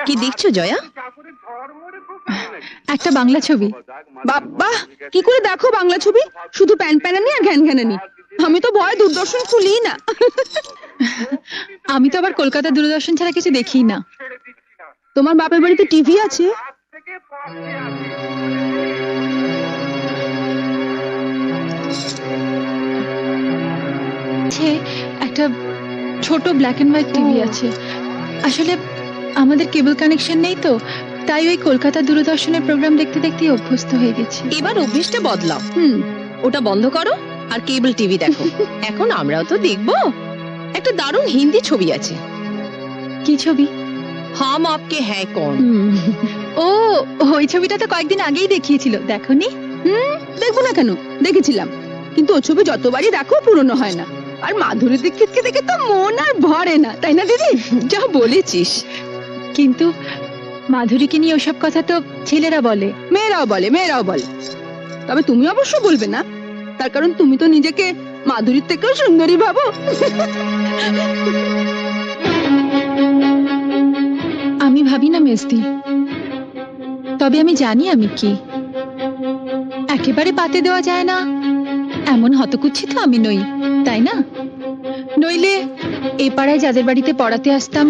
কি দেখছো জয়া? একটা বাংলা ছবি। বাবা, কি করে দেখো বাংলা ছবি? শুধু প্যান প্যানানি আর ঘ্যান ঘ্যানানি। আমি তো ভয় দূরদর্শন খুলি না। আমি তো আবার কলকাতা দূরদর্শন ছাড়া কিছু দেখি না। তোমার বাপের বাড়িতে টিভি আছে? একটা ছোট ব্ল্যাক এন্ড হোয়াইট টিভি আছে। আসলে আমাদের কেবল কানেকশন নেই তো, তাই ওই কলকাতা দূরদর্শনের প্রোগ্রাম দেখতে দেখতে অভ্যস্ত হয়ে গেছি। এবার অভ্যেসটা বদলাও। ওটা বন্ধ করো আর কেবল টিভি দেখো। এখন আমরাও তো দেখবো। একটা দারুণ হিন্দি ছবি আছে। কি ছবি? হাম আপকে হ্যায় কৌন। ও, ওই ছবিটা তো কয়েকদিন আগেই দেখিয়েছিল, দেখোনি? দেখবো না কেন, দেখেছিলাম। কিন্তু ও ছবি যতবারই দেখো পুরনো হয় না। আর মাধুরী দীক্ষিতকে দেখে তো মন আর ভরে না, তাই না দিদি? যা বলেছিস। কিন্তু মাধুরীকে নিয়ে ওসব কথা তো ছেলেরা বলে। মেয়েরাও বলে। তবে তুমি অবশ্য বলবে না, তার কারণ তুমি তো নিজেকে মাধুরীর থেকেও সুন্দরী ভাবো। আমি ভাবি না মেজদি, তবে আমি জানি আমি কি। একেবারে পাতে দেওয়া যায় না এমন হতকুচ্ছি তো আমি নই, তাই না? নইলে এ পাড়ায় যাদের বাড়িতে পড়াতে আসতাম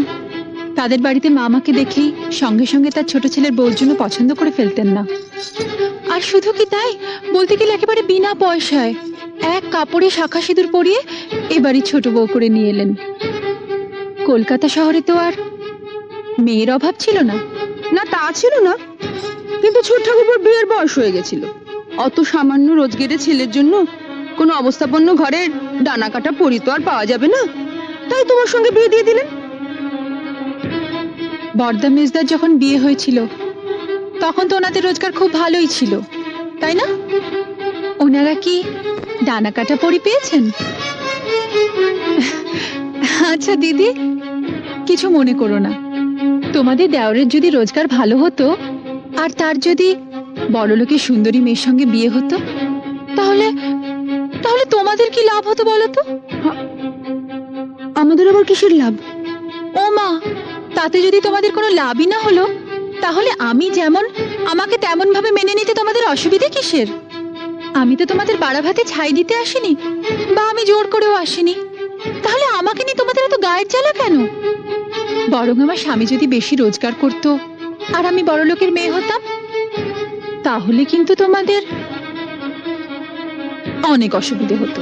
তাদের বাড়িতে মা আমাকে দেখেই সঙ্গে সঙ্গে তার ছোট ছেলের বউর জন্য পছন্দ করে ফেলতেন না। আর শুধু কি তাই, বলতে গেলে একেবারে বিনা পয়সায় এক কাপড়ে শাখা সিঁদুর পরিয়ে এবারই ছোট বউ করে নিয়ে এলেন। কলকাতা শহরে তো আর মেয়ের অভাব ছিল না। না, তা ছিল না, কিন্তু ছোট ঠাকুরপোর বিয়ের বয়স হয়ে গেছিল। অত সামান্য রোজগেরে ছেলের জন্য কোনো অবস্থাপন্ন ঘরের ডানা কাটা পরি তো আর পাওয়া যাবে না, তাই তোমার সঙ্গে বিয়ে দিয়ে দিলেন। বর্দা মেজদার যখন বিয়ে হয়েছিল তখন তো ওনাদের রোজগার খুব ভালোই ছিল, তাই না? ওনারা কি ডানা কাটা পরি পেয়েছেন? আচ্ছা দিদি, কিছু মনে করো না। তোমাদের দেওরের যদি রোজগার ভালো হতো আর তার যদি বড়লোকের সুন্দরী মেয়ের সঙ্গে বিয়ে হতো, তাহলে তাহলে তোমাদের কি লাভ হতো বলো তো? আমাদের আবার কিসের লাভ? ও মা, তাতে যদি তোমাদের কোনো লাভই না হলো, তাহলে আমি যেমন আমাকে তেমন ভাবে মেনে নিতে তোমাদের অসুবিধে কিসের? আমি তো তোমাদের বাড়া ভাতে ছাই দিতে আসিনি, বা আমি জোর করেও আসিনি। তাহলে আমাকে নিয়ে তোমাদের এত গায়ের জ্বালা কেন? বরং আমার স্বামী যদি বেশি রোজগার করতো আর আমি বড়লোকের মেয়ে হতাম, তাহলে কিন্তু তোমাদের অনেক অসুবিধে হতো।